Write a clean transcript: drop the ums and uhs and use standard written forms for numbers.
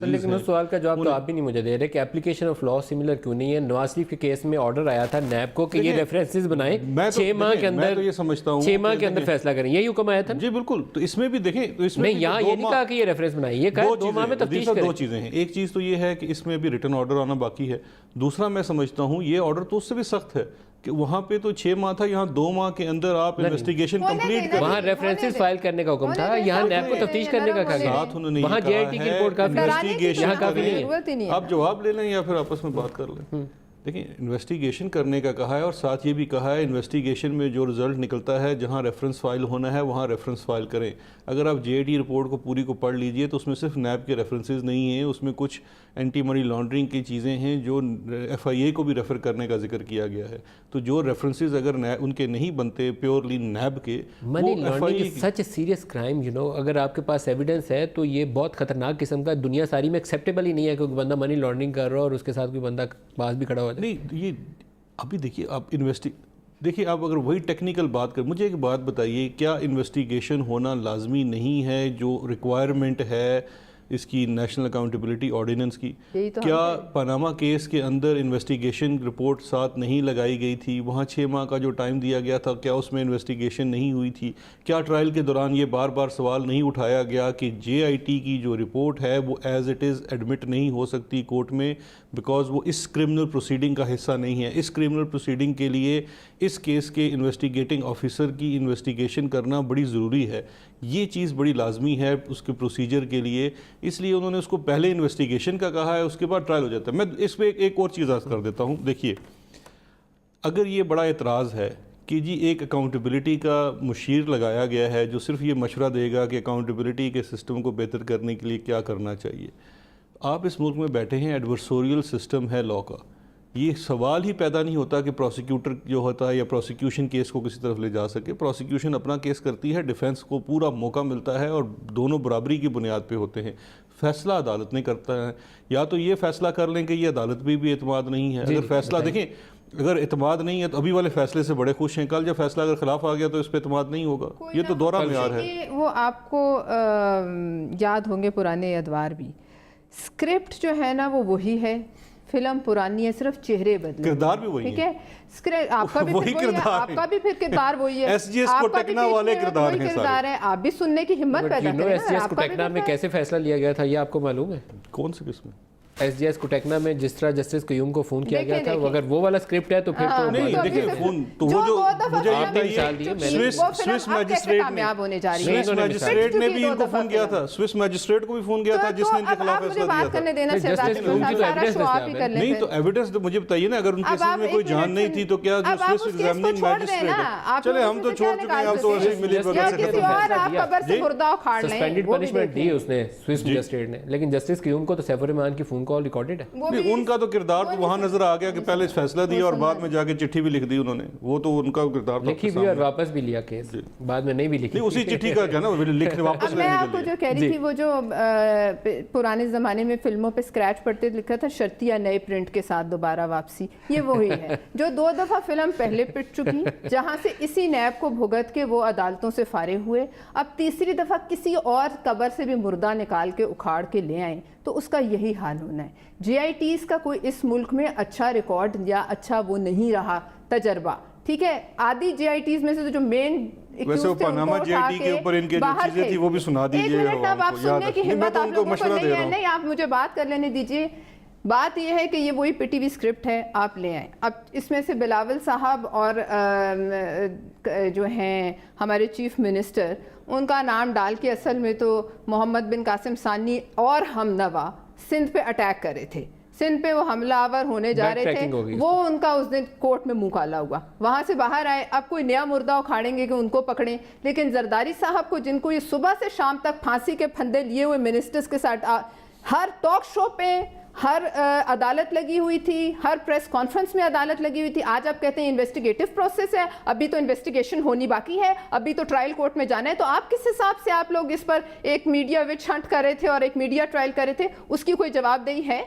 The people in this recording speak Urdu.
لیکن اس سوال کا جواب تو آپ بھی نہیں مجھے دے رہے کہ اپلیکیشن آف لا سملر کیوں نہیں ہے. نواز شریف کے کیس میں آرڈر آیا تھا نیب کو کہ یہ ریفرنسز بنائیں 6 ماہ کے اندر, 6 ماہ کے اندر فیصلہ کریں, یہی حکم آیا تھا. جی بالکل. تو اس میں بھی دیکھیں, تو اس میں نہیں, یہاں یہ نہیں کہا کہ یہ ریفرنس بنائیں, یہ کہا 2 ماہ میں تفتیش کریں. 2 چیزیں ہیں. ایک چیز تو یہ ہے کہ اس میں بھی ریٹن آرڈر آنا باقی ہے. دوسرا میں سمجھتا ہوں یہ آرڈر تو اس سے بھی سخت ہے کہ وہاں پہ تو 6 ماہ تھا, یہاں 2 ماہ کے اندر آپ انویسٹیگیشن کمپلیٹ کریں. وہاں ریفرنسز فائل کرنے کا حکم تھا, یہاں نیب کو تفتیش کرنے کا کہا گیا. وہاں جے آئی ٹی کی رپورٹ کافی ہے, یہاں کافی نہیں ہے. آپ جواب لے لیں یا پھر آپس میں بات کر لیں. دیکھیں, انویسٹیگیشن کرنے کا کہا ہے اور ساتھ یہ بھی کہا ہے انویسٹیگیشن میں جو رزلٹ نکلتا ہے جہاں ریفرنس فائل ہونا ہے وہاں ریفرنس فائل کریں. اگر آپ جے ٹی رپورٹ کو پوری کو پڑھ لیجئے تو اس میں صرف نیب کے ریفرنسز نہیں ہیں, اس میں کچھ اینٹی منی لانڈرنگ کی چیزیں ہیں جو ایف آئی اے کو بھی ریفر کرنے کا ذکر کیا گیا ہے. تو جو ریفرنسز اگر ان کے نہیں بنتے پیورلی نیب کے, money laundering is such a serious crime, you know, اگر آپ کے پاس ایویڈنس ہے تو یہ بہت خطرناک قسم کا, دنیا ساری میں ایکسیپٹیبل ہی نہیں ہے کہ کوئی بندہ منی لانڈرنگ کر رہا ہو اور اس کے ساتھ کوئی بندہ پاس بھی کھڑا ہو جائے. نہیں, یہ ابھی دیکھیے آپ دیکھیے آپ اگر وہی ٹیکنیکل بات کریں, مجھے ایک بات بتائیے, کیا انویسٹیگیشن ہونا لازمی نہیں ہے جو ریکوائرمنٹ ہے اس کی نیشنل اکاؤنٹیبلٹی آرڈیننس کی؟ کیا پاناما کیس کے اندر انویسٹیگیشن رپورٹ ساتھ نہیں لگائی گئی تھی؟ وہاں 6 ماہ کا جو ٹائم دیا گیا تھا کیا اس میں انویسٹیگیشن نہیں ہوئی تھی؟ کیا ٹرائل کے دوران یہ بار بار سوال نہیں اٹھایا گیا کہ جے آئی ٹی کی جو رپورٹ ہے وہ ایز اٹ از ایڈمٹ نہیں ہو سکتی کورٹ میں بیکاز وہ اس کرمنل پروسیڈنگ کا حصہ نہیں ہے؟ اس کرمنل پروسیڈنگ کے لیے اس کیس کے انویسٹیگیٹنگ آفیسر کی انویسٹیگیشن کرنا بڑی ضروری ہے. یہ چیز بڑی لازمی ہے اس کے پروسیجر کے لیے, اس لیے انہوں نے اس کو پہلے انویسٹیگیشن کا کہا ہے, اس کے بعد ٹرائل ہو جاتا ہے. میں اس پہ ایک اور چیز عرض کر دیتا ہوں. دیکھیے, اگر یہ بڑا اعتراض ہے کہ جی ایک اکاؤنٹیبلٹی کا مشیر لگایا گیا ہے جو صرف یہ مشورہ دے گا کہ اکاؤنٹیبلٹی کے سسٹم کو بہتر کرنے کے لیے کیا کرنا چاہیے. آپ اس ملک میں بیٹھے ہیں, ایڈورسوریل سسٹم ہے لا کا, یہ سوال ہی پیدا نہیں ہوتا کہ پروسیکیوٹر جو ہوتا ہے یا پروسیکیوشن کیس کو کسی طرف لے جا سکے. پروسیکیوشن اپنا کیس کرتی ہے, ڈیفینس کو پورا موقع ملتا ہے اور دونوں برابری کی بنیاد پہ ہوتے ہیں. فیصلہ عدالت نے کرتا ہے, یا تو یہ فیصلہ کر لیں کہ یہ عدالت بھی اعتماد نہیں ہے. اگر فیصلہ دیکھیں, اگر اعتماد نہیں ہے تو ابھی والے فیصلے سے بڑے خوش ہیں, کل جب فیصلہ اگر خلاف آ گیا تو اس پہ اعتماد نہیں ہوگا. یہ تو دورہ معیار ہے. وہ آپ کو یاد ہوں گے پرانے ادوار بھی, اسکرپٹ جو ہے نا وہ وہی ہے, فلم پرانی ہے, صرف چہرے بدلے, کردار بھی وہی ٹھیک ہے. آپ کا بھی پھر کردار وہی ہے, ایس جی ایس کو ٹیکنا والے کردار ہیں سارے. آپ بھی سننے کی ہمت پیدا کریں. ایس جی ایس کو ٹیکنا میں کیسے فیصلہ لیا گیا تھا یہ آپ کو معلوم ہے؟ کون سے قسم؟ ایس جی ایس کوٹیکنا میں جس طرح جسٹس قیوم کو فون کیا گیا تھا, اگر وہ والا اسکرپٹ ہے تو پھر تو نہیں. دیکھیں فون تو وہ جو مجھے آپ نے مثال دی, سوئس میجسٹریٹ نے بھی ان کو فون کیا تھا, سوئس میجسٹریٹ کو بھی فون کیا تھا جس نے ان کے خلاف فیصلہ دیا تھا. نہیں تو ایویڈنس مجھے بتائیے نا, اگر ان کے ساتھ میں کوئی جان نہیں تھی تو کیا جو سوئس ایگزامننگ میجسٹریٹ, چلے ہم تو چھوڑ چکے ہیں, اب تو ایسے ملی بغیر سے سسپینڈڈ پنشمنٹ دی اس نے سوئس میجسٹریٹ نے, لیکن جسٹس قیوم کو تو سیف الرحمان کی فون کال ریکارڈڈ ہے. ان کا تو کردار تو وہاں نظر آ گیا کہ پہلے فیصلہ دیا اور بعد میں جا کے چٹھی بھی لکھ دی انہوں نے. وہ تو ان کا کردار تھا, لکھی بھی اور واپس بھی لیا کیس, بعد میں نہیں بھی لکھی. نہیں, اسی چٹھی کا کیا نا لکھ واپس. میں آپ کو جو کہہ رہی تھی وہ جو پرانے زمانے میں فلموں پہ اسکریچ پڑتے لکھا تھا شرطیہ نئے پرنٹ کے ساتھ دوبارہ واپسی, یہ وہی ہے جو 2 دفعہ فلم پہلے پٹ چکی, جہاں سے اسی نیب کو بھگت کے وہ عدالتوں سے فارغ ہوئے, اب تیسری دفعہ کسی اور قبر سے بھی مردہ نکال کے اکھاڑ کے لے آئیں, تو اس کا یہی حال ہونا ہے. جے آئی ٹیز کا کوئی اس ملک میں اچھا ریکارڈ یا اچھا وہ نہیں رہا تجربہ, ٹھیک ہے. آدھی جے آئی ٹیز میں سے جو مین ویسے وہ پاناما جے آئی ٹی کے اوپر ان کے جو چیزیں تھی وہ بھی سنا دیجئے. ایک منٹ, اب آپ سننے کی ہمت آپ لوگوں کو نہیں ہے. نہیں, آپ مجھے بات کر لینے دیجئے. بات یہ ہے کہ یہ وہی پی ٹی وی اسکرپٹ ہے, آپ لے آئیں. اب اس میں سے بلاول صاحب اور جو ہیں ہمارے چیف منسٹر, ان کا نام ڈال کے اصل میں تو محمد بن قاسم ثانی اور ہم نوا سندھ پہ اٹیک کر رہے تھے, سندھ پہ وہ حملہ آور ہونے جا رہے تھے, وہ ان کا اس دن کورٹ میں منہ کالا ہوا, وہاں سے باہر آئے. اب کوئی نیا مردہ اکھاڑیں گے کہ ان کو پکڑیں, لیکن زرداری صاحب کو جن کو یہ صبح سے شام تک پھانسی کے پھندے لیے ہوئے منسٹرز کے ساتھ ہر ٹاک شو پہ, ہر عدالت لگی ہوئی تھی, ہر پریس کانفرنس میں عدالت لگی ہوئی تھی. آج آپ کہتے ہیں انویسٹیگیٹو پروسیس ہے, ابھی تو انویسٹیگیشن ہونی باقی ہے, ابھی تو ٹرائل کورٹ میں جانا ہے. تو آپ کس حساب سے آپ لوگ اس پر ایک میڈیا وچ ہنٹ کر رہے تھے اور ایک میڈیا ٹرائل کر رہے تھے, اس کی کوئی جواب دہی ہے؟